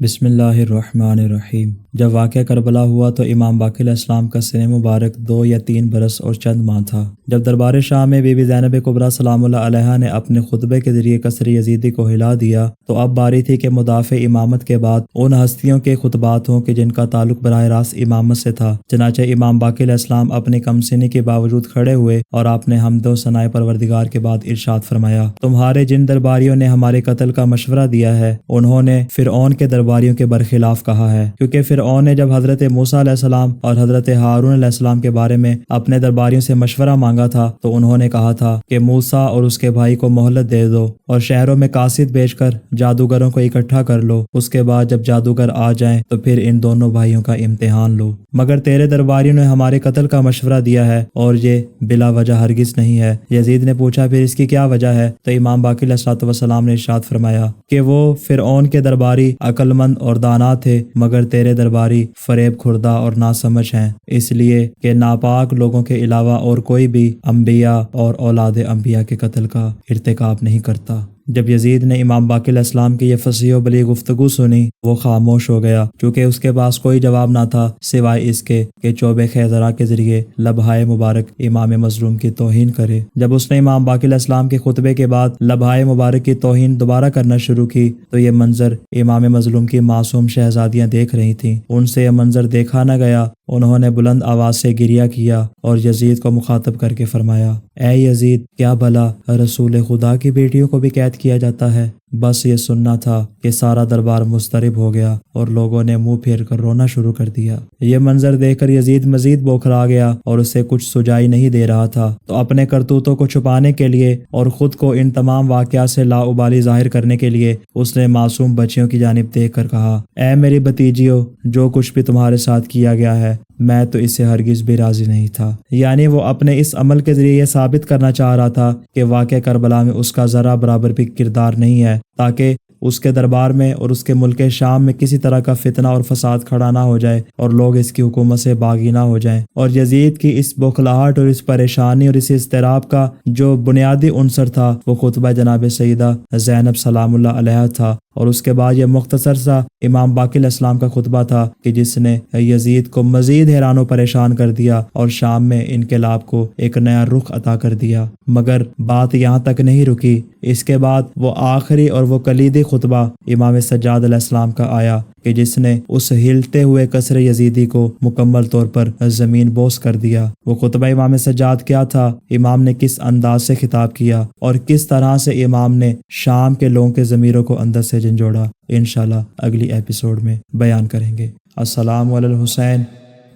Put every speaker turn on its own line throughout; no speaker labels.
بسم اللہ الرحمن الرحیم۔ جب واقعہ کربلا ہوا تو امام باقر علیہ السلام کا سن مبارک 2 یا 3 برس اور چند ماہ تھا۔ جب دربار شام میں بی بی زینب کبریٰ سلام اللہ علیہا نے اپنے خطبے کے ذریعے قصر یزیدی کو ہلا دیا تو اب باری تھی کہ مدافع امامت کے بعد ان ہستیوں کے خطبات ہوں کہ جن کا تعلق براہ راست امامت سے تھا۔ چنانچہ امام باقر علیہ السلام اپنی کم سنی کے باوجود کھڑے ہوئے اور آپ نے حمد و ثناء پروردگار کے بعد ارشاد فرمایا، تمہارے جن درباریوں نے ہمارے قتل کا مشورہ دیا ہے انہوں نے فرعون کے درباریوں کے برخلاف کہا ہے، کیونکہ فرعون نے جب حضرت موسیٰ علیہ السلام اور حضرت ہارون علیہ السلام کے بارے میں اپنے درباریوں سے مشورہ مانگا تھا تو انہوں نے کہا تھا کہ موسیٰ اور اس کے بھائی کو مہلت دے دو اور شہروں میں قاصد بھیج کر جادوگروں کو اکٹھا کر لو، اس کے بعد جب جادوگر آ جائیں تو پھر ان دونوں بھائیوں کا امتحان لو۔ مگر تیرے درباریوں نے ہمارے قتل کا مشورہ دیا ہے اور یہ بلا وجہ ہرگز نہیں ہے۔ یزید نے پوچھا پھر اس کی کیا وجہ ہے؟ تو امام باقر علیہ السلام نے ارشاد فرمایا کہ وہ فرعون کے درباری عقل مند اور دانا تھے مگر تیرے درباری فریب خوردہ اور ناسمجھ ہیں، اس لیے کہ ناپاک لوگوں کے علاوہ اور کوئی بھی انبیاء اور اولاد انبیاء کے قتل کا ارتکاب نہیں کرتا۔ جب یزید نے امام باقر علیہ السلام کی یہ فصیح و بلیغ گفتگو سنی وہ خاموش ہو گیا، کیونکہ اس کے پاس کوئی جواب نہ تھا سوائے اس کے کہ چوب خیزرہ کے ذریعے لبہائے مبارک امام مظلوم کی توہین کرے۔ جب اس نے امام باقر علیہ السلام کے خطبے کے بعد لبہائے مبارک کی توہین دوبارہ کرنا شروع کی تو یہ منظر امام مظلوم کی معصوم شہزادیاں دیکھ رہی تھیں۔ ان سے یہ منظر دیکھا نہ گیا۔ انہوں نے بلند آواز سے گریہ کیا اور یزید کو مخاطب کر کے فرمایا، اے یزید، کیا بھلا رسول خدا کی بیٹیوں کو بھی قید کیا جاتا ہے؟ بس یہ سننا تھا کہ سارا دربار مضطرب ہو گیا اور لوگوں نے منہ پھیر کر رونا شروع کر دیا۔ یہ منظر دیکھ کر یزید مزید بوکھلا گیا اور اسے کچھ سجائی نہیں دے رہا تھا، تو اپنے کرتوتوں کو چھپانے کے لیے اور خود کو ان تمام واقعات سے لاابالی ظاہر کرنے کے لیے اس نے معصوم بچیوں کی جانب دیکھ کر کہا، اے میری بھتیجیوں، جو کچھ بھی تمہارے ساتھ کیا گیا ہے میں تو اس سے ہرگز بھی راضی نہیں تھا۔ یعنی وہ اپنے اس عمل کے ذریعے یہ ثابت کرنا چاہ رہا تھا کہ واقعہ کربلا میں اس کا ذرہ برابر بھی کردار نہیں ہے، تاکہ اس کے دربار میں اور اس کے ملک شام میں کسی طرح کا فتنہ اور فساد کھڑا نہ ہو جائے اور لوگ اس کی حکومت سے باغی نہ ہو جائیں۔ اور یزید کی اس بوکھلاہٹ اور اس پریشانی اور اس اضطراب کا جو بنیادی عنصر تھا وہ خطبہ جناب سیدہ زینب سلام اللہ علیہا تھا، اور اس کے بعد یہ مختصر سا امام باقر علیہ السلام کا خطبہ تھا کہ جس نے یزید کو مزید حیران و پریشان کر دیا اور شام میں انقلاب کو ایک نیا رخ عطا کر دیا۔ مگر بات یہاں تک نہیں رکی، اس کے بعد وہ آخری اور وہ کلیدی خطبہ امام سجاد علیہ السلام کا آیا کہ جس نے اس ہلتے ہوئے قصر یزیدی کو مکمل طور پر زمین بوس کر دیا۔ وہ خطبہ امام سجاد کیا تھا؟ امام نے کس انداز سے خطاب کیا اور کس طرح سے امام نے شام کے لوگوں کے ضمیروں کو اندر سے جھنجھوڑا، انشاءاللہ اگلی ایپیسوڈ میں بیان کریں گے۔ السلام علی الحسین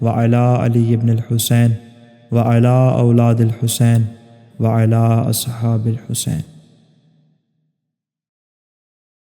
وعلی علی ابن الحسین وعلی اولاد الحسین وعلی اصحاب الحسین۔